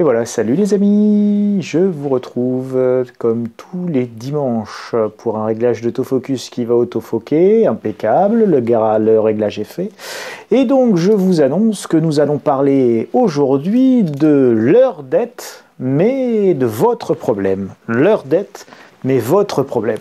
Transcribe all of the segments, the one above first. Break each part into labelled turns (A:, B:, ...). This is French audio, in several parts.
A: Et voilà, salut les amis, je vous retrouve comme tous les dimanches pour un réglage d'autofocus qui va autofoquer, impeccable, le réglage est fait. Et donc je vous annonce que nous allons parler aujourd'hui de leur dette, mais de votre problème. Leur dette, mais votre problème.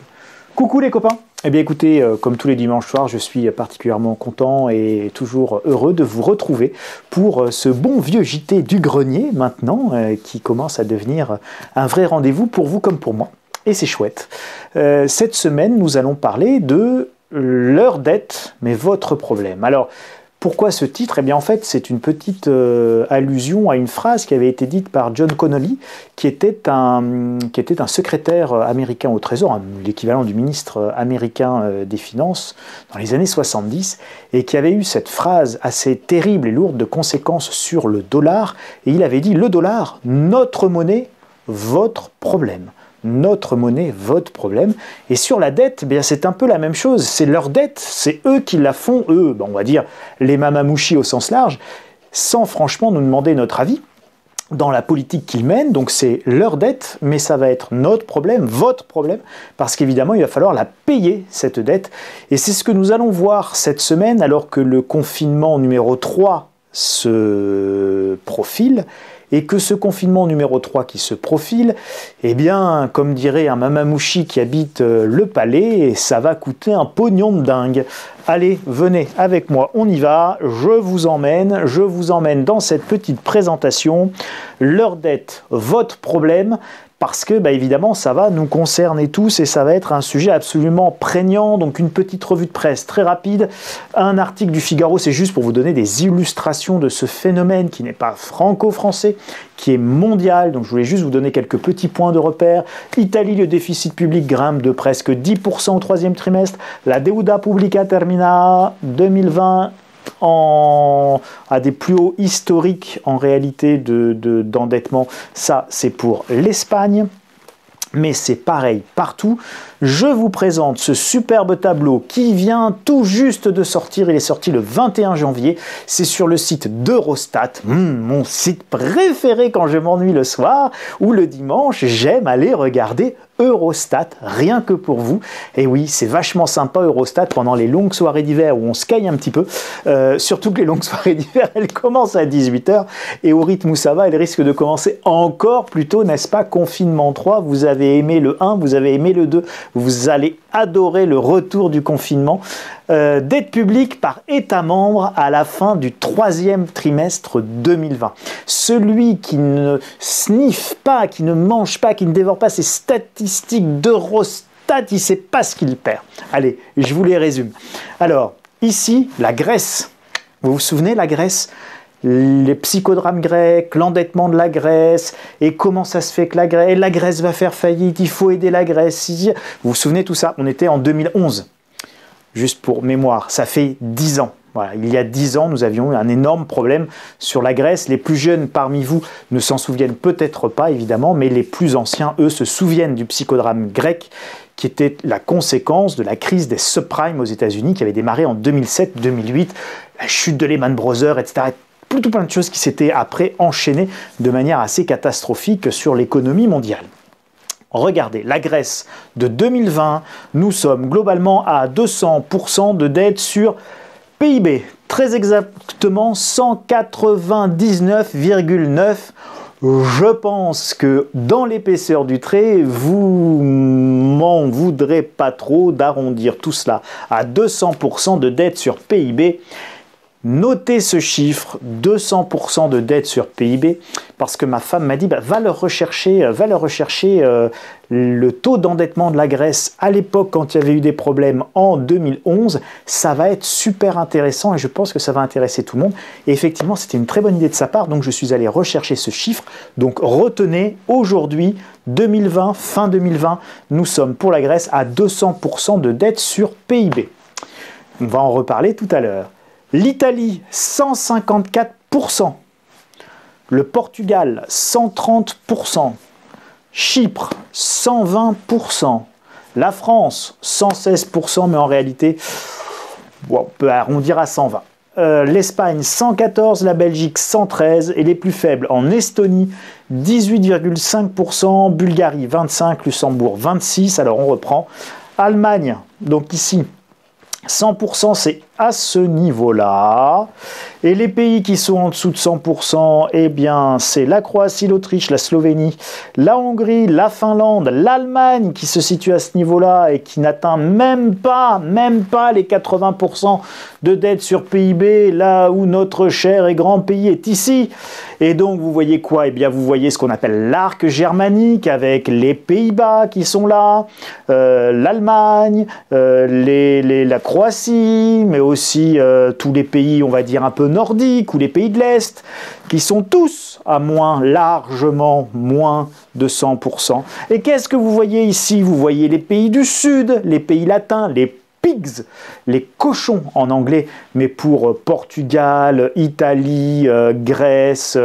A: Coucou les copains. Eh bien écoutez, comme tous les dimanches soirs, je suis particulièrement content et toujours heureux de vous retrouver pour ce bon vieux JT du grenier maintenant, qui commence à devenir un vrai rendez-vous pour vous comme pour moi. Et c'est chouette. Cette semaine, nous allons parler de leur dette, mais votre problème. Alors, pourquoi ce titre? Eh bien en fait, c'est une petite allusion à une phrase qui avait été dite par John Connolly, qui était un secrétaire américain au Trésor, l'équivalent du ministre américain des Finances dans les années 70, et qui avait eu cette phrase assez terrible et lourde de conséquences sur le dollar, et il avait dit « Le dollar, notre monnaie, votre problème ». Notre monnaie, votre problème. Et sur la dette, eh bien c'est un peu la même chose. C'est leur dette, c'est eux qui la font, eux, on va dire les mamamouchis au sens large, sans franchement nous demander notre avis dans la politique qu'ils mènent. Donc c'est leur dette, mais ça va être notre problème, votre problème, parce qu'évidemment il va falloir la payer, cette dette. Et c'est ce que nous allons voir cette semaine, alors que le confinement numéro 3 se profile. Et que ce confinement numéro 3 qui se profile, eh bien, comme dirait un mamamouchi qui habite le palais, ça va coûter un pognon de dingue. Allez, venez avec moi, on y va, je vous emmène dans cette petite présentation. Leur dette, votre problème, parce que, évidemment, ça va nous concerner tous et ça va être un sujet absolument prégnant. Donc, une petite revue de presse très rapide. Un article du Figaro, c'est juste pour vous donner des illustrations de ce phénomène qui n'est pas franco-français, qui est mondial. Donc, je voulais juste vous donner quelques petits points de repère. Italie, le déficit public grimpe de presque 10% au troisième trimestre. La deuda pubblica termina 2020 à des plus hauts historiques en réalité d'endettement. Ça, c'est pour l'Espagne. Mais c'est pareil partout. Je vous présente ce superbe tableau qui vient tout juste de sortir. Il est sorti le 21 janvier. C'est sur le site d'Eurostat, mon site préféré quand je m'ennuie le soir ou le dimanche. J'aime aller regarder Eurostat, rien que pour vous. Et oui, c'est vachement sympa Eurostat pendant les longues soirées d'hiver où on se caille un petit peu. Surtout que les longues soirées d'hiver, elles commencent à 18h. Et au rythme où ça va, elles risquent de commencer encore plus tôt, n'est-ce pas? Confinement 3, vous avez aimé le 1, vous avez aimé le 2. Vous allez adorer le retour du confinement. Dette publique par État membre à la fin du troisième trimestre 2020. Celui qui ne sniffe pas, qui ne mange pas, qui ne dévore pas ces statistiques d'Eurostat, il ne sait pas ce qu'il perd. Allez, je vous les résume. Alors, ici, la Grèce. Vous vous souvenez, la Grèce ? Les psychodrames grecs, l'endettement de la Grèce, et comment ça se fait que la Grèce va faire faillite, il faut aider la Grèce. Vous vous souvenez tout ça? On était en 2011, juste pour mémoire, ça fait 10 ans. Voilà, il y a 10 ans, nous avions eu un énorme problème sur la Grèce. Les plus jeunes parmi vous ne s'en souviennent peut-être pas, évidemment, mais les plus anciens, eux, se souviennent du psychodrame grec, qui était la conséquence de la crise des subprimes aux États-Unis, qui avait démarré en 2007-2008, la chute de Lehman Brothers, etc., tout plein de choses qui s'étaient après enchaînées de manière assez catastrophique sur l'économie mondiale. Regardez, la Grèce de 2020, nous sommes globalement à 200% de dette sur PIB, très exactement 199,9. Je pense que dans l'épaisseur du trait, vous m'en voudrez pas trop d'arrondir tout cela à 200% de dette sur PIB. Notez ce chiffre, 200% de dette sur PIB, parce que ma femme m'a dit va le rechercher le taux d'endettement de la Grèce à l'époque quand il y avait eu des problèmes en 2011. Ça va être super intéressant et je pense que ça va intéresser tout le monde. Et effectivement, c'était une très bonne idée de sa part, donc je suis allé rechercher ce chiffre. Donc retenez, aujourd'hui, 2020, fin 2020, nous sommes pour la Grèce à 200% de dette sur PIB. On va en reparler tout à l'heure. L'Italie, 154%. Le Portugal, 130%. Chypre, 120%. La France, 116%, mais en réalité, on peut arrondir à 120%. l'Espagne 114, la Belgique 113 et les plus faibles en Estonie 18,5%, Bulgarie 25, Luxembourg 26. Alors on reprend. Allemagne, donc ici 100%, c'est à ce niveau-là. Et les pays qui sont en dessous de 100%, eh bien, c'est la Croatie, l'Autriche, la Slovénie, la Hongrie, la Finlande, l'Allemagne qui se situe à ce niveau-là et qui n'atteint même pas les 80% de dette sur PIB, là où notre cher et grand pays est ici. Et donc, vous voyez quoi? Eh bien, vous voyez ce qu'on appelle l'arc germanique avec les Pays-Bas qui sont là, l'Allemagne, la Croatie, mais aussi tous les pays, on va dire, un peu nordiques ou les pays de l'Est, qui sont tous à largement moins de 100%. Et qu'est-ce que vous voyez ici? Vous voyez les pays du Sud, les pays latins, les pigs, les cochons en anglais, mais pour Portugal, Italie, Grèce,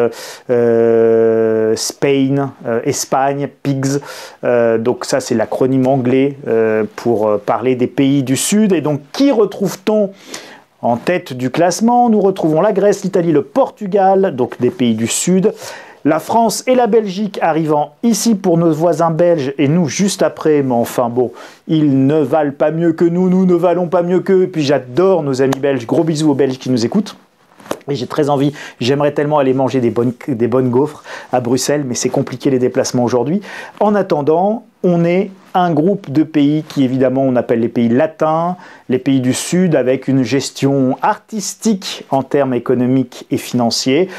A: Spain, Espagne, pigs. Donc ça, c'est l'acronyme anglais pour parler des pays du Sud. Et donc, qui retrouve-t-on en tête du classement? Nous retrouvons la Grèce, l'Italie, le Portugal, donc des pays du Sud. La France et la Belgique arrivant ici pour nos voisins belges et nous juste après, mais enfin bon, ils ne valent pas mieux que nous, nous ne valons pas mieux qu'eux. Et puis j'adore nos amis belges, gros bisous aux Belges qui nous écoutent. Et j'ai très envie, j'aimerais tellement aller manger des bonnes gaufres à Bruxelles, mais c'est compliqué les déplacements aujourd'hui. En attendant, on est un groupe de pays qui évidemment on appelle les pays latins, les pays du Sud avec une gestion artistique en termes économiques et financiers.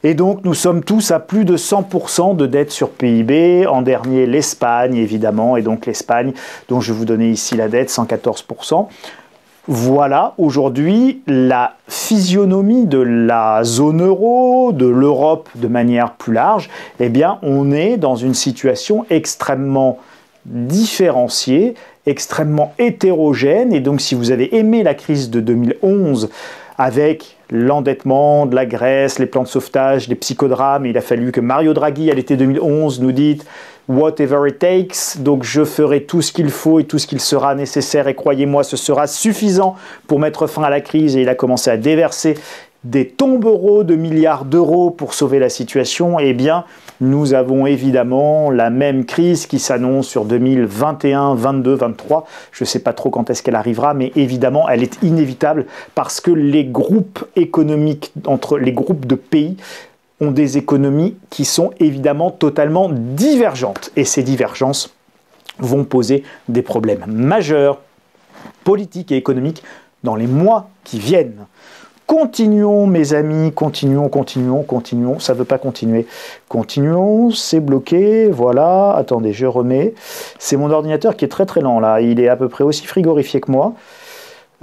A: Et donc, nous sommes tous à plus de 100% de dette sur PIB. En dernier, l'Espagne, évidemment. Et donc, l'Espagne, dont je vais vous donner ici la dette, 114%. Voilà, aujourd'hui, la physionomie de la zone euro, de l'Europe de manière plus large. Eh bien, on est dans une situation extrêmement différenciée, extrêmement hétérogène. Et donc, si vous avez aimé la crise de 2011, avec l'endettement de la Grèce, les plans de sauvetage, les psychodrames, il a fallu que Mario Draghi, à l'été 2011, nous dise « whatever it takes », donc je ferai tout ce qu'il faut et tout ce qu'il sera nécessaire, et croyez-moi, ce sera suffisant pour mettre fin à la crise, et il a commencé à déverser des tombereaux de milliards d'euros pour sauver la situation. Eh bien, nous avons évidemment la même crise qui s'annonce sur 2021, 22, 23. Je ne sais pas trop quand est-ce qu'elle arrivera, mais évidemment, elle est inévitable parce que les groupes économiques entre les groupes de pays ont des économies qui sont évidemment totalement divergentes. Et ces divergences vont poser des problèmes majeurs, politiques et économiques, dans les mois qui viennent. Continuons, mes amis, continuons. Ça ne veut pas continuer. Continuons, c'est bloqué, voilà. Attendez, je remets. C'est mon ordinateur qui est très très lent, là. Il est à peu près aussi frigorifié que moi.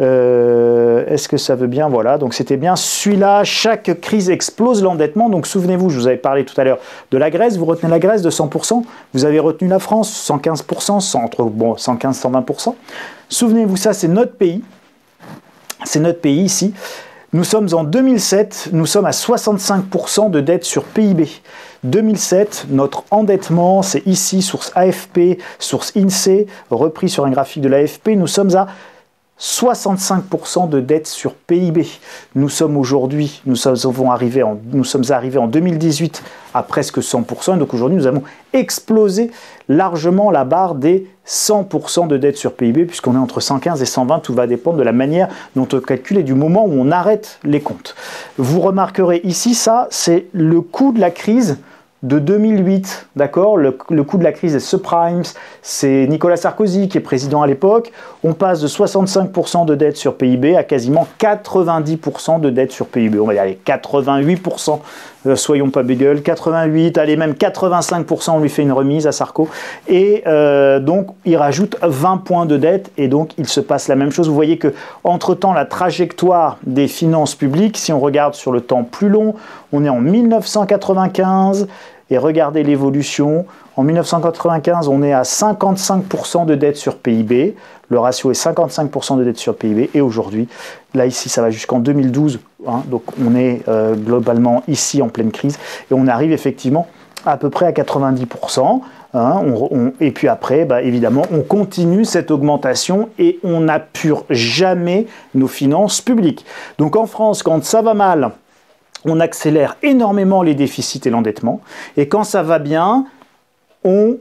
A: Est-ce que ça veut bien? Voilà, donc c'était bien celui-là. Chaque crise explose l'endettement. Donc souvenez-vous, je vous avais parlé tout à l'heure de la Grèce. Vous retenez la Grèce de 100%. Vous avez retenu la France, 115%, entre 115-120%. Souvenez-vous, ça, c'est notre pays. C'est notre pays ici. Nous sommes en 2007, nous sommes à 65% de dette sur PIB. 2007, notre endettement, c'est ici, source AFP, source INSEE, repris sur un graphique de l'AFP, nous sommes à 65% de dette sur PIB. Nous sommes aujourd'hui, nous sommes arrivés en 2018 à presque 100%. Donc aujourd'hui, nous avons explosé largement la barre des 100% de dette sur PIB, puisqu'on est entre 115 et 120. Tout va dépendre de la manière dont on calcule et du moment où on arrête les comptes. Vous remarquerez ici, ça, c'est le coût de la crise de 2008, d'accord, le coût de la crise des subprimes, c'est Nicolas Sarkozy qui est président à l'époque. On passe de 65% de dette sur PIB à quasiment 90% de dette sur PIB. On va dire allez, 88%, soyons pas bégueules, 88, allez même 85%, on lui fait une remise à Sarko. Et donc il rajoute 20 points de dette et donc il se passe la même chose. Vous voyez que entre-temps la trajectoire des finances publiques, si on regarde sur le temps plus long, on est en 1995 et regardez l'évolution. En 1995, on est à 55% de dette sur PIB. Le ratio est 55% de dette sur PIB. Et aujourd'hui, là ici, ça va jusqu'en 2012. Hein, donc on est globalement ici en pleine crise. Et on arrive effectivement à peu près à 90%. Hein, et puis après, évidemment, on continue cette augmentation et on n'appure jamais nos finances publiques. Donc en France, quand ça va mal, on accélère énormément les déficits et l'endettement. Et quand ça va bien, on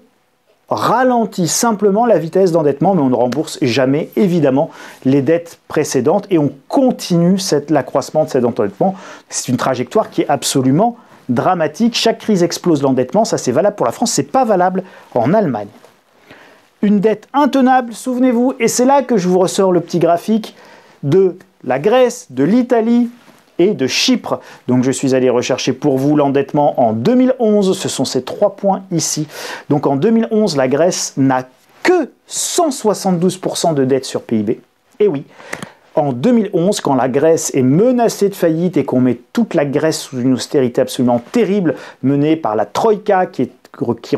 A: ralentit simplement la vitesse d'endettement, mais on ne rembourse jamais, évidemment, les dettes précédentes et on continue l'accroissement de cet endettement. C'est une trajectoire qui est absolument dramatique. Chaque crise explose l'endettement, ça c'est valable pour la France, c'est pas valable en Allemagne. Une dette intenable, souvenez-vous, et c'est là que je vous ressors le petit graphique de la Grèce, de l'Italie et de Chypre. Donc je suis allé rechercher pour vous l'endettement en 2011, ce sont ces 3 points ici. Donc en 2011, la Grèce n'a que 172% de dette sur PIB. Et oui, en 2011, quand la Grèce est menacée de faillite et qu'on met toute la Grèce sous une austérité absolument terrible menée par la Troïka qui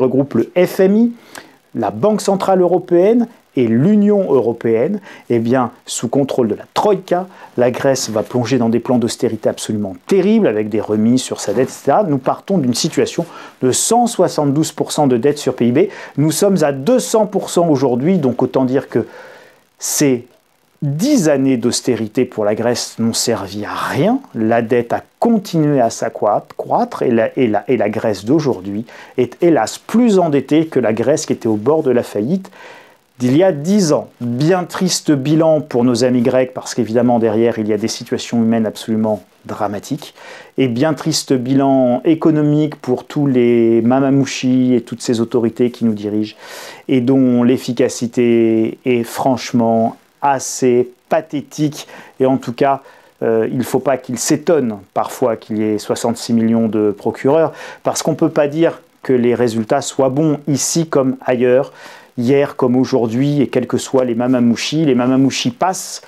A: regroupe le FMI, la Banque Centrale Européenne et l'Union Européenne, eh bien, sous contrôle de la Troïka, la Grèce va plonger dans des plans d'austérité absolument terribles avec des remises sur sa dette, etc. Nous partons d'une situation de 172% de dette sur PIB. Nous sommes à 200% aujourd'hui, donc autant dire que c'est 10 années d'austérité pour la Grèce n'ont servi à rien. La dette a continué à s'accroître et la Grèce d'aujourd'hui est hélas plus endettée que la Grèce qui était au bord de la faillite d'il y a 10 ans. Bien triste bilan pour nos amis grecs parce qu'évidemment derrière il y a des situations humaines absolument dramatiques et bien triste bilan économique pour tous les mamamouchis et toutes ces autorités qui nous dirigent et dont l'efficacité est franchement assez pathétique et en tout cas il ne faut pas qu'ils s'étonnent parfois qu'il y ait 66 millions de procureurs parce qu'on ne peut pas dire que les résultats soient bons ici comme ailleurs, hier comme aujourd'hui et quels que soient les mamamouchis passent,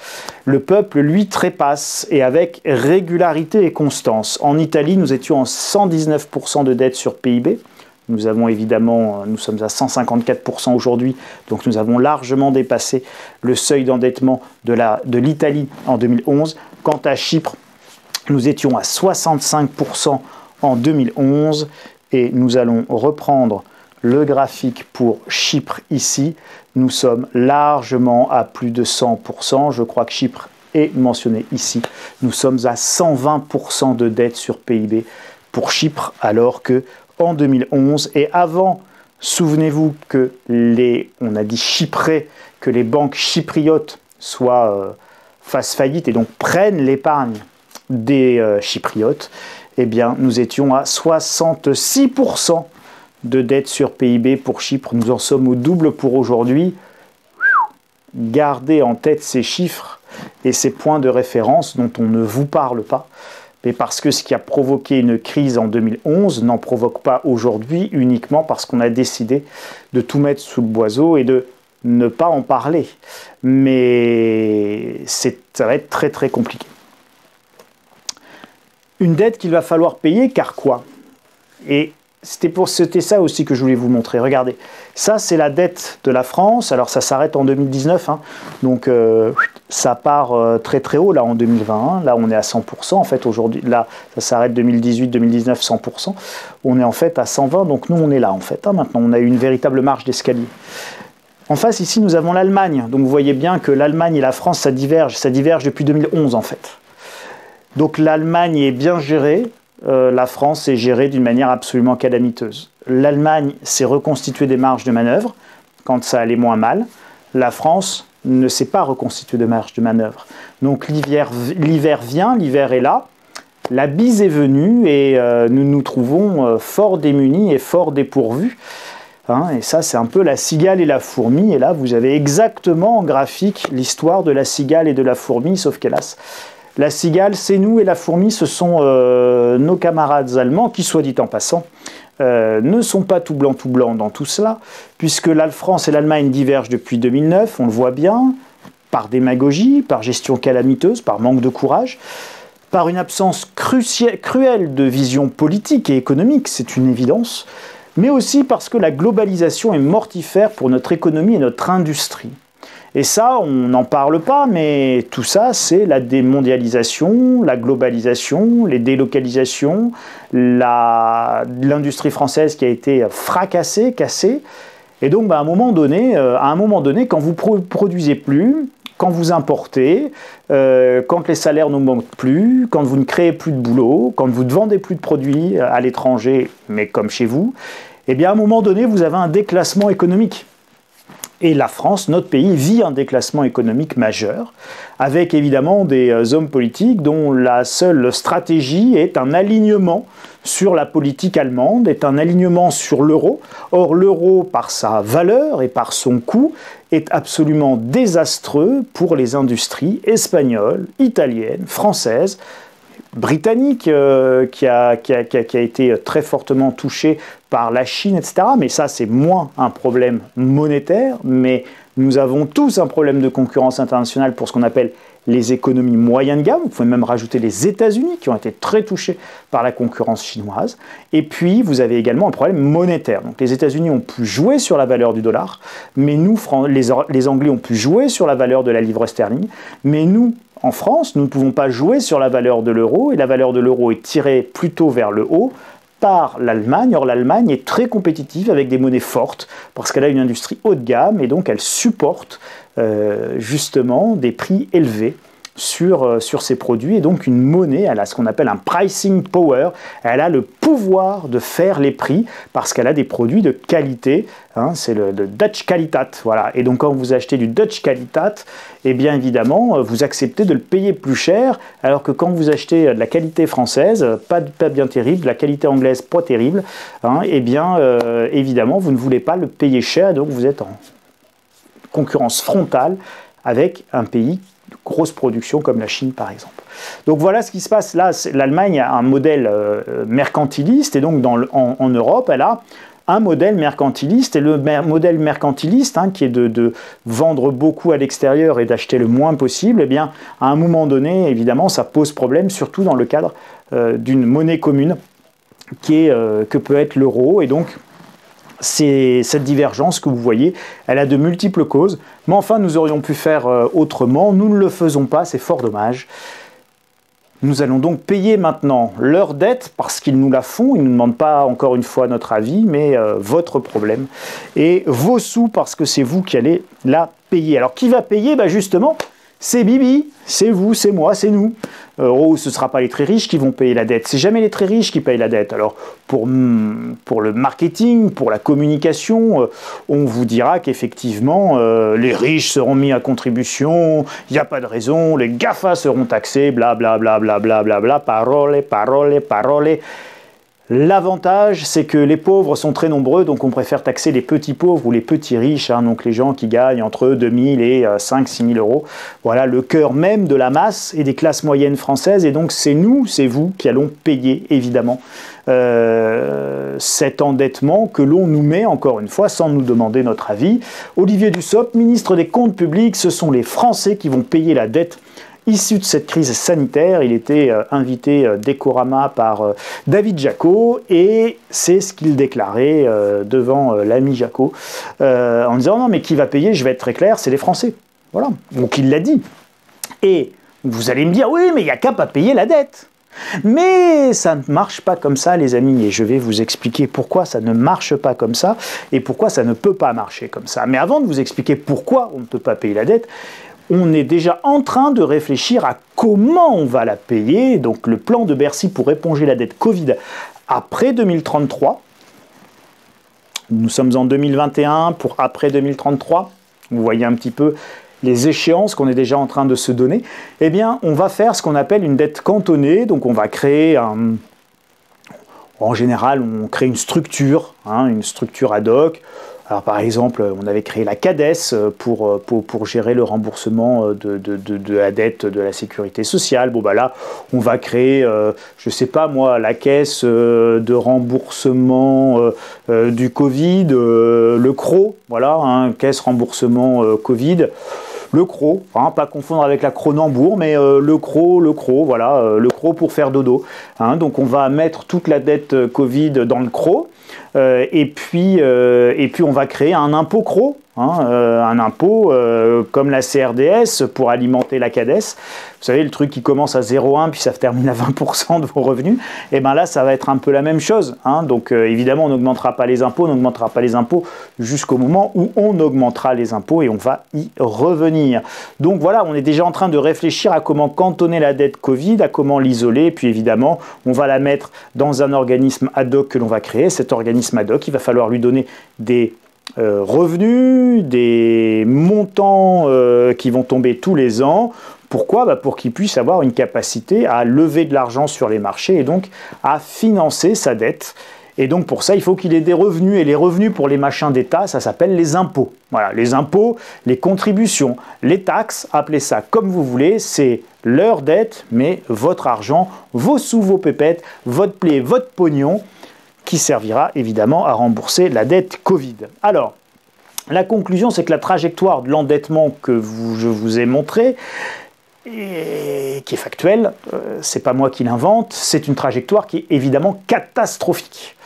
A: le peuple lui trépasse et avec régularité et constance. En Italie nous étions en 119% de dette sur PIB. Nous sommes à 154% aujourd'hui, donc nous avons largement dépassé le seuil d'endettement de l'Italie en 2011. Quant à Chypre, nous étions à 65% en 2011 et nous allons reprendre le graphique pour Chypre ici. Nous sommes largement à plus de 100%. Je crois que Chypre est mentionné ici. Nous sommes à 120% de dette sur PIB pour Chypre alors que en 2011 et avant, souvenez-vous que on a dit chyprés, que les banques chypriotes fassent faillite et donc prennent l'épargne des chypriotes, eh bien nous étions à 66% de dette sur PIB pour Chypre. Nous en sommes au double pour aujourd'hui. Gardez en tête ces chiffres et ces points de référence dont on ne vous parle pas. Mais parce que ce qui a provoqué une crise en 2011 n'en provoque pas aujourd'hui uniquement parce qu'on a décidé de tout mettre sous le boiseau et de ne pas en parler. Mais ça va être très très compliqué. Une dette qu'il va falloir payer car quoi? Et c'était ça aussi que je voulais vous montrer. Regardez, ça c'est la dette de la France. Alors ça s'arrête en 2019, hein. Donc ça part très très haut là en 2021. Là on est à 100% en fait aujourd'hui. Là ça s'arrête 2018, 2019, 100%. On est en fait à 120. Donc nous on est là en fait. Hein. Maintenant on a une véritable marge d'escalier. En face ici nous avons l'Allemagne. Donc vous voyez bien que l'Allemagne et la France ça diverge depuis 2011 en fait. Donc l'Allemagne est bien gérée. La France est gérée d'une manière absolument calamiteuse. L'Allemagne s'est reconstituée des marges de manœuvre quand ça allait moins mal. La France ne s'est pas reconstituée de marge de manœuvre. Donc l'hiver vient, l'hiver est là, la bise est venue et nous nous trouvons fort démunis et fort dépourvus. Hein, et ça c'est un peu la cigale et la fourmi. Et là vous avez exactement en graphique l'histoire de la cigale et de la fourmi, sauf qu'hélas, la cigale, c'est nous et la fourmi, ce sont nos camarades allemands qui, soit dit en passant, ne sont pas tout blanc dans tout cela, puisque la France et l'Allemagne divergent depuis 2009, on le voit bien, par démagogie, par gestion calamiteuse, par manque de courage, par une absence cruelle de vision politique et économique, c'est une évidence, mais aussi parce que la globalisation est mortifère pour notre économie et notre industrie. Et ça, on n'en parle pas, mais tout ça, c'est la démondialisation, la globalisation, les délocalisations, l'industrie française qui a été fracassée, cassée. Et donc, à un moment donné, quand vous produisez plus, quand vous importez, quand les salaires n'augmentent plus, quand vous ne créez plus de boulot, quand vous ne vendez plus de produits à l'étranger, mais comme chez vous, eh bien, à un moment donné, vous avez un déclassement économique. Et la France, notre pays, vit un déclassement économique majeur, avec évidemment des hommes politiques dont la seule stratégie est un alignement sur la politique allemande, est un alignement sur l'euro. Or, l'euro, par sa valeur et par son coût, est absolument désastreux pour les industries espagnoles, italiennes, françaises, britannique qui a été très fortement touché par la Chine, etc. Mais ça, c'est moins un problème monétaire, mais nous avons tous un problème de concurrence internationale pour ce qu'on appelle les économies moyennes de gamme. Vous pouvez même rajouter les États-Unis qui ont été très touchés par la concurrence chinoise. Et puis, vous avez également un problème monétaire. Donc, les États-Unis ont pu jouer sur la valeur du dollar, mais nous, les Anglais ont pu jouer sur la valeur de la livre sterling, mais nous, en France, nous ne pouvons pas jouer sur la valeur de l'euro, et la valeur de l'euro est tirée plutôt vers le haut par l'Allemagne. Or, l'Allemagne est très compétitive avec des monnaies fortes, parce qu'elle a une industrie haut de gamme, et donc elle supporte justement des prix élevés sur ses produits, et donc une monnaie, elle a ce qu'on appelle un pricing power, elle a le pouvoir de faire les prix, parce qu'elle a des produits de qualité, hein, c'est le Dutch Qualitat, voilà. Et donc quand vous achetez du Dutch Qualitat, eh bien évidemment, vous acceptez de le payer plus cher, alors que quand vous achetez de la qualité française, pas bien terrible, de la qualité anglaise pas terrible, hein, eh bien évidemment, vous ne voulez pas le payer cher, donc vous êtes en concurrence frontale avec un pays de grosse production comme la Chine par exemple. Donc voilà ce qui se passe là. L'Allemagne a un modèle mercantiliste, et donc en Europe, elle a un modèle mercantiliste, et le modèle mercantiliste, hein, qui est de vendre beaucoup à l'extérieur et d'acheter le moins possible, eh bien, à un moment donné, évidemment, ça pose problème, surtout dans le cadre d'une monnaie commune que peut être l'euro. Et donc, cette divergence que vous voyez, elle a de multiples causes, mais enfin nous aurions pu faire autrement, nous ne le faisons pas, c'est fort dommage. Nous allons donc payer maintenant leur dette parce qu'ils nous la font, ils ne nous demandent pas encore une fois notre avis, mais votre problème, et vos sous parce que c'est vous qui allez la payer. Alors qui va payer? Justement, c'est Bibi, c'est vous, c'est moi, c'est nous. Ce ne sera pas les très riches qui vont payer la dette. C'est jamais les très riches qui payent la dette. Alors, pour le marketing, pour la communication, on vous dira qu'effectivement, les riches seront mis à contribution, il n'y a pas de raison, les GAFA seront taxés, blablabla, parole, parole, parole. L'avantage, c'est que les pauvres sont très nombreux, donc on préfère taxer les petits pauvres ou les petits riches, hein, donc les gens qui gagnent entre 2000 et 5-6 000 euros. Voilà le cœur même de la masse et des classes moyennes françaises, et donc c'est nous, c'est vous qui allons payer, évidemment, cet endettement que l'on nous met, encore une fois, sans nous demander notre avis. Olivier Dussopt, ministre des Comptes publics, ce sont les Français qui vont payer la dette issu de cette crise sanitaire. Il était invité d'Ecorama par David Jaco, et c'est ce qu'il déclarait devant l'ami Jaco, en disant non mais qui va payer, je vais être très clair, c'est les Français. Voilà, donc il l'a dit. Et vous allez me dire oui mais il n'y a qu'à pas payer la dette. Mais ça ne marche pas comme ça les amis, et je vais vous expliquer pourquoi ça ne marche pas comme ça, et pourquoi ça ne peut pas marcher comme ça. Mais avant de vous expliquer pourquoi on ne peut pas payer la dette, on est déjà en train de réfléchir à comment on va la payer. Donc le plan de Bercy pour éponger la dette Covid après 2033. Nous sommes en 2021 pour après 2033. Vous voyez un petit peu les échéances qu'on est déjà en train de se donner. Eh bien, on va faire ce qu'on appelle une dette cantonnée. Donc on va créer en général, on crée une structure ad hoc. Alors par exemple, on avait créé la CADES pour gérer le remboursement de la dette de la sécurité sociale. Bon là, on va créer, je sais pas moi, la caisse de remboursement du Covid, le CRO, voilà, caisse remboursement Covid. Le CRO, pas confondre avec la Cronenbourg, mais le CRO, voilà, le CRO pour faire dodo. Donc on va mettre toute la dette Covid dans le CRO. Et puis on va créer un impôt CRO, un impôt comme la CRDS pour alimenter la CADES. Vous savez, le truc qui commence à 0,1 puis ça termine à 20% de vos revenus, et bien là, ça va être un peu la même chose. Donc évidemment, on n'augmentera pas les impôts, jusqu'au moment où on augmentera les impôts et on va y revenir. Donc voilà, on est déjà en train de réfléchir à comment cantonner la dette Covid, à comment l'isoler, et puis évidemment, on va la mettre dans un organisme ad hoc que l'on va créer. Cet organisme ad hoc, il va falloir lui donner des revenus, des montants qui vont tomber tous les ans. Pourquoi ? Pour qu'il puisse avoir une capacité à lever de l'argent sur les marchés et donc à financer sa dette. Et donc pour ça, il faut qu'il ait des revenus. Et les revenus pour les machins d'État, ça s'appelle les impôts. Voilà, les impôts, les contributions, les taxes, appelez ça comme vous voulez, c'est leur dette, mais votre argent, vos sous, vos pépettes, votre blé, votre pognon, qui servira évidemment à rembourser la dette Covid. Alors, la conclusion, c'est que la trajectoire de l'endettement que je vous ai montrée, et qui est factuelle, c'est pas moi qui l'invente, c'est une trajectoire qui est évidemment catastrophique.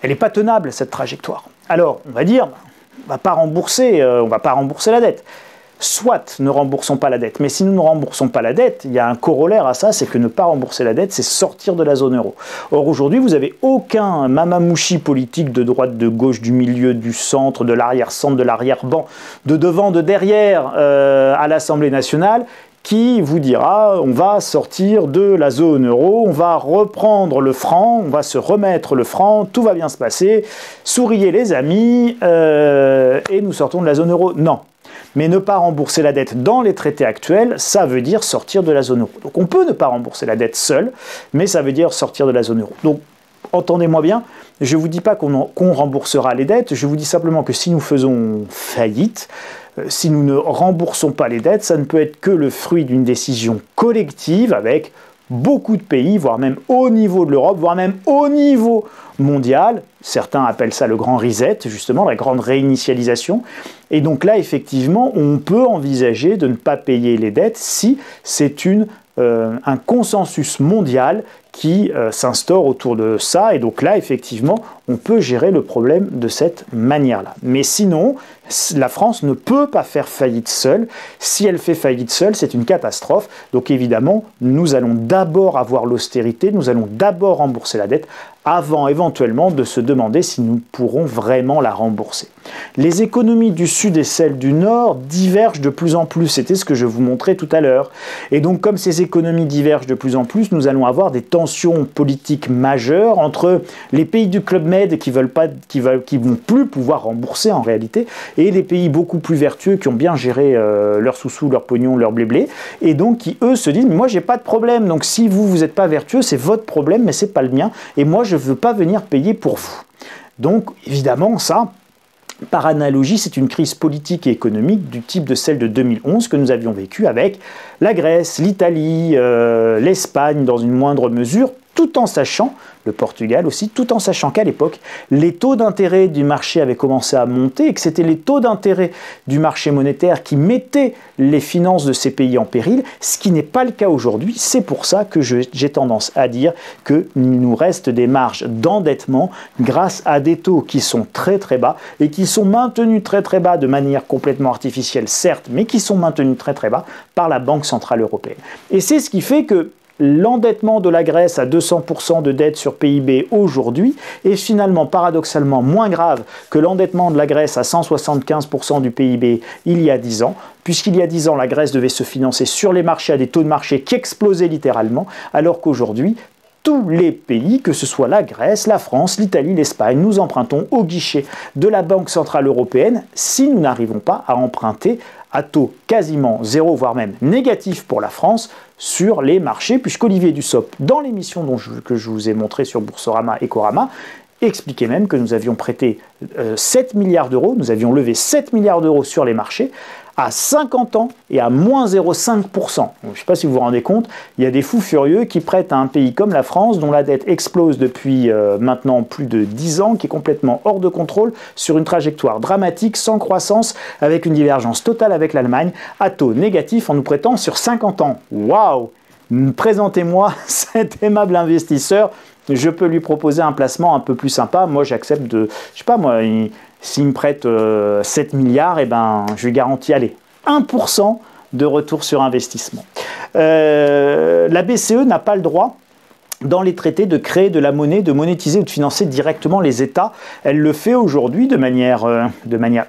A: Elle n'est pas tenable, cette trajectoire. Alors, on va dire, on va pas rembourser la dette. Soit ne remboursons pas la dette, mais si nous ne remboursons pas la dette, il y a un corollaire à ça, c'est que ne pas rembourser la dette, c'est sortir de la zone euro. Or aujourd'hui, vous n'avez aucun mamamouchi politique de droite, de gauche, du milieu, du centre, de l'arrière-centre, de l'arrière-ban, de devant, de derrière à l'Assemblée nationale, qui vous dira on va sortir de la zone euro, on va reprendre le franc, on va se remettre le franc, tout va bien se passer, souriez les amis, et nous sortons de la zone euro. Non. Mais ne pas rembourser la dette dans les traités actuels, ça veut dire sortir de la zone euro. Donc on peut ne pas rembourser la dette seul, mais ça veut dire sortir de la zone euro. Donc entendez-moi bien, je ne vous dis pas qu'on remboursera les dettes, je vous dis simplement que si nous faisons faillite, si nous ne remboursons pas les dettes, ça ne peut être que le fruit d'une décision collective avec beaucoup de pays, voire même au niveau de l'Europe, voire même au niveau mondial. Certains appellent ça le grand reset, justement, la grande réinitialisation. Et donc là, effectivement, on peut envisager de ne pas payer les dettes si c'est un consensus mondial qui s'instaure autour de ça. Et donc là, effectivement, on peut gérer le problème de cette manière-là. Mais sinon, la France ne peut pas faire faillite seule. Si elle fait faillite seule, c'est une catastrophe. Donc évidemment, nous allons d'abord avoir l'austérité, nous allons d'abord rembourser la dette avant éventuellement de se demander si nous pourrons vraiment la rembourser. Les économies du Sud et celles du Nord divergent de plus en plus, c'était ce que je vous montrais tout à l'heure. Et donc comme ces économies divergent de plus en plus, nous allons avoir des tensions politiques majeures entre les pays du Club Med qui vont plus pouvoir rembourser en réalité, et des pays beaucoup plus vertueux qui ont bien géré leurs sous-sous, leurs pognons, leurs blé-blé, et donc qui eux se disent moi j'ai pas de problème, donc si vous n'êtes pas vertueux, c'est votre problème, mais c'est pas le mien, et moi je ne veux pas venir payer pour vous. Donc évidemment ça, par analogie, c'est une crise politique et économique du type de celle de 2011 que nous avions vécue avec la Grèce, l'Italie, l'Espagne dans une moindre mesure, tout en sachant, le Portugal aussi, tout en sachant qu'à l'époque, les taux d'intérêt du marché avaient commencé à monter et que c'était les taux d'intérêt du marché monétaire qui mettaient les finances de ces pays en péril, ce qui n'est pas le cas aujourd'hui. C'est pour ça que j'ai tendance à dire qu'il nous reste des marges d'endettement grâce à des taux qui sont très très bas et qui sont maintenus très très bas de manière complètement artificielle, certes, mais qui sont maintenus très très bas par la Banque Centrale Européenne. Et c'est ce qui fait que l'endettement de la Grèce à 200% de dette sur PIB aujourd'hui est finalement paradoxalement moins grave que l'endettement de la Grèce à 175% du PIB il y a 10 ans, puisqu'il y a 10 ans, la Grèce devait se financer sur les marchés à des taux de marché qui explosaient littéralement, alors qu'aujourd'hui, tous les pays, que ce soit la Grèce, la France, l'Italie, l'Espagne, nous empruntons au guichet de la Banque Centrale Européenne si nous n'arrivons pas à emprunter à taux quasiment zéro, voire même négatif pour la France, sur les marchés, puisqu'Olivier Dussopt, dans l'émission que je vous ai montrée sur Boursorama et Corama, expliquait même que nous avions prêté 7 milliards d'euros, nous avions levé 7 milliards d'euros sur les marchés, à 50 ans et à moins 0,5%. Je ne sais pas si vous vous rendez compte, il y a des fous furieux qui prêtent à un pays comme la France, dont la dette explose depuis maintenant plus de 10 ans, qui est complètement hors de contrôle, sur une trajectoire dramatique, sans croissance, avec une divergence totale avec l'Allemagne, à taux négatif en nous prêtant sur 50 ans. Waouh! Présentez-moi cet aimable investisseur je peux lui proposer un placement un peu plus sympa. Moi, j'accepte de, je sais pas moi, s'il me prête 7 milliards, et ben, je lui garantis, allez, 1% de retour sur investissement. La BCE n'a pas le droit, dans les traités, de créer de la monnaie, de monétiser ou de financer directement les États. Elle le fait aujourd'hui de manière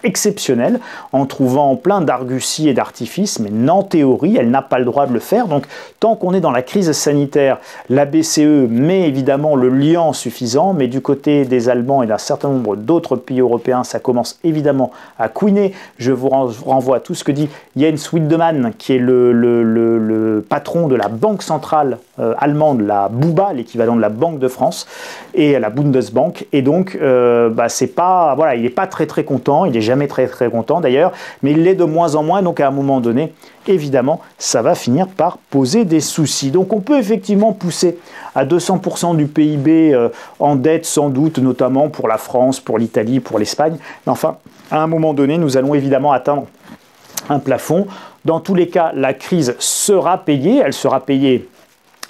A: exceptionnelle, en trouvant plein d'arguties et d'artifices, mais en théorie, elle n'a pas le droit de le faire. Donc, tant qu'on est dans la crise sanitaire, la BCE met évidemment le liant suffisant, mais du côté des Allemands et d'un certain nombre d'autres pays européens, ça commence évidemment à couiner. Je vous renvoie à tout ce que dit Jens Wildemann, qui est le patron de la banque centrale allemande, la BUBA, l'équivalent de la Banque de France et la Bundesbank, et donc c'est pas, voilà, il n'est pas très content, il n'est jamais très content d'ailleurs, mais il l'est de moins en moins, donc à un moment donné, évidemment, ça va finir par poser des soucis. Donc on peut effectivement pousser à 200% du PIB en dette, sans doute, notamment pour la France, pour l'Italie, pour l'Espagne, mais enfin, à un moment donné, nous allons évidemment atteindre un plafond. Dans tous les cas, la crise sera payée, elle sera payée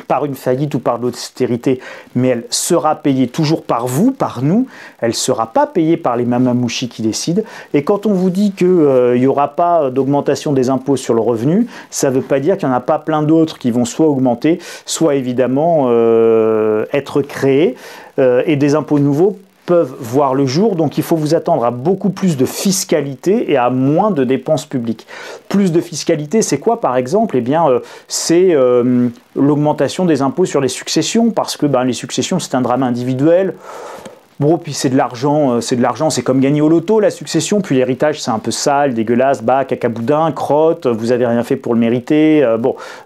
A: par une faillite ou par l'austérité, mais elle sera payée toujours par vous, par nous, elle ne sera pas payée par les mamamouchis qui décident. Et quand on vous dit qu'il n'y aura pas d'augmentation des impôts sur le revenu, ça ne veut pas dire qu'il n'y en a pas plein d'autres qui vont soit augmenter, soit évidemment être créés, et des impôts nouveaux peuvent voir le jour, donc il faut vous attendre à beaucoup plus de fiscalité et à moins de dépenses publiques. Plus de fiscalité, c'est quoi par exemple? Eh bien, c'est l'augmentation des impôts sur les successions, parce que les successions, c'est un drame individuel. Bon, puis c'est de l'argent, c'est comme gagner au loto, la succession, puis l'héritage, c'est un peu sale, dégueulasse, cacaboudin, crotte, vous avez rien fait pour le mériter,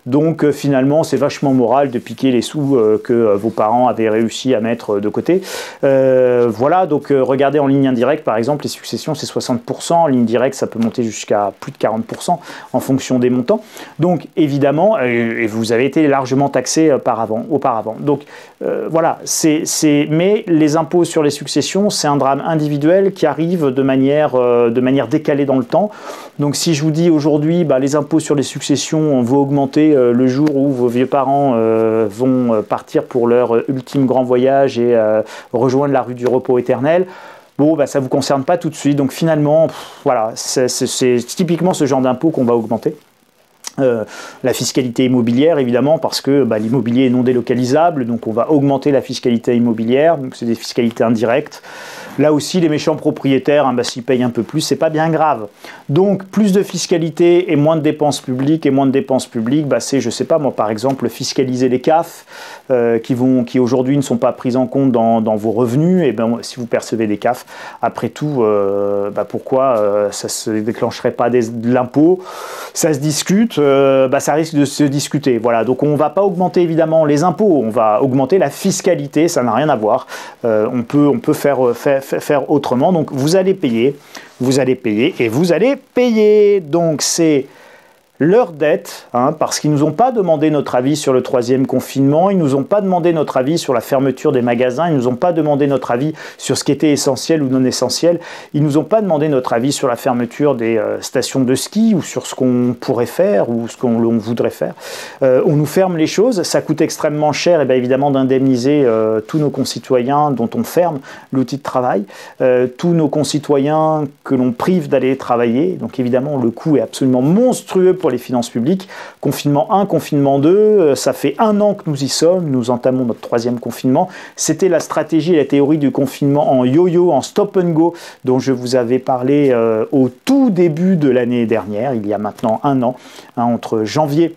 A: donc finalement, c'est vachement moral de piquer les sous que vos parents avaient réussi à mettre de côté. Voilà, donc regardez en ligne indirecte, par exemple, les successions, c'est 60%, en ligne directe, ça peut monter jusqu'à plus de 40% en fonction des montants. Donc, évidemment, et vous avez été largement taxé auparavant. Donc, voilà, mais les impôts sur les successions, c'est un drame individuel qui arrive de manière décalée dans le temps. Donc si je vous dis aujourd'hui, les impôts sur les successions vont augmenter le jour où vos vieux parents vont partir pour leur ultime grand voyage et rejoindre la rue du repos éternel, ça ne vous concerne pas tout de suite. Donc finalement, voilà, c'est typiquement ce genre d'impôt qu'on va augmenter. La fiscalité immobilière, évidemment, parce que l'immobilier est non délocalisable, donc on va augmenter la fiscalité immobilière, donc c'est des fiscalités indirectes. Là aussi, les méchants propriétaires, s'ils payent un peu plus, c'est pas bien grave. Donc, plus de fiscalité et moins de dépenses publiques, c'est, je sais pas moi, par exemple, fiscaliser les CAF, qui aujourd'hui ne sont pas prises en compte dans vos revenus. Et bien, si vous percevez des CAF, après tout, pourquoi ça se déclencherait pas de l'impôt? Ça se discute, ça risque de se discuter. Voilà, donc on va pas augmenter évidemment les impôts, on va augmenter la fiscalité, ça n'a rien à voir. On peut faire autrement. Donc vous allez payer et vous allez payer. Donc c'est leur dette, parce qu'ils ne nous ont pas demandé notre avis sur le 3e confinement, ils ne nous ont pas demandé notre avis sur la fermeture des magasins, ils ne nous ont pas demandé notre avis sur ce qui était essentiel ou non essentiel, ils ne nous ont pas demandé notre avis sur la fermeture des stations de ski ou sur ce qu'on pourrait faire ou ce qu'on voudrait faire. On nous ferme les choses, ça coûte extrêmement cher évidemment d'indemniser tous nos concitoyens dont on ferme l'outil de travail, tous nos concitoyens que l'on prive d'aller travailler, donc évidemment le coût est absolument monstrueux pour les finances publiques. Confinement 1, confinement 2, ça fait 1 an que nous y sommes, nous entamons notre 3e confinement. C'était la stratégie et la théorie du confinement en yo-yo, en stop and go, dont je vous avais parlé au tout début de l'année dernière, il y a maintenant 1 an, entre janvier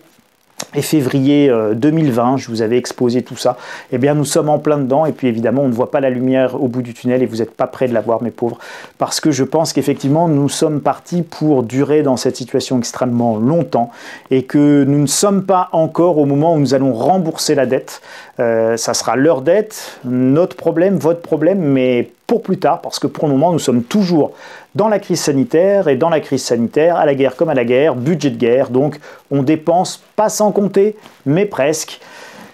A: et février 2020, je vous avais exposé tout ça. Eh bien, nous sommes en plein dedans et puis évidemment, on ne voit pas la lumière au bout du tunnel et vous n'êtes pas près de la voir, mes pauvres, parce que je pense qu'effectivement, nous sommes partis pour durer dans cette situation extrêmement longtemps et que nous ne sommes pas encore au moment où nous allons rembourser la dette. Ça sera leur dette, notre problème, votre problème, mais pour plus tard, parce que pour le moment, nous sommes toujours dans la crise sanitaire, et dans la crise sanitaire, à la guerre comme à la guerre, budget de guerre, donc on dépense pas sans compter, mais presque.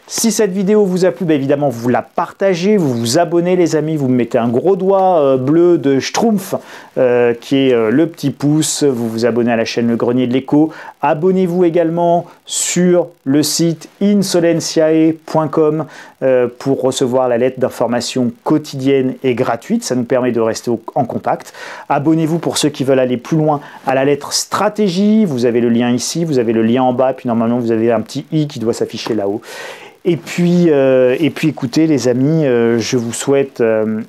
A: Si cette vidéo vous a plu, évidemment, vous la partagez, vous vous abonnez les amis, vous me mettez un gros doigt bleu de Schtroumpf, qui est le petit pouce, vous vous abonnez à la chaîne Le Grenier de l'Écho. Abonnez-vous également sur le site insolentiae.com pour recevoir la lettre d'information quotidienne et gratuite, ça nous permet de rester en contact. Abonnez-vous pour ceux qui veulent aller plus loin à la lettre stratégie, vous avez le lien ici, vous avez le lien en bas, puis normalement vous avez un petit i qui doit s'afficher là-haut. Et puis écoutez les amis, je vous souhaite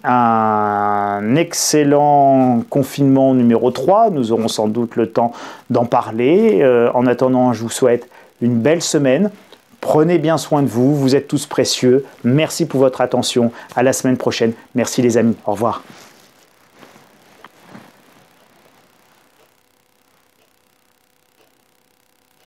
A: un excellent confinement numéro 3. Nous aurons sans doute le temps d'en parler. En attendant, je vous souhaite une belle semaine. Prenez bien soin de vous, vous êtes tous précieux. Merci pour votre attention. À la semaine prochaine. Merci les amis. Au revoir.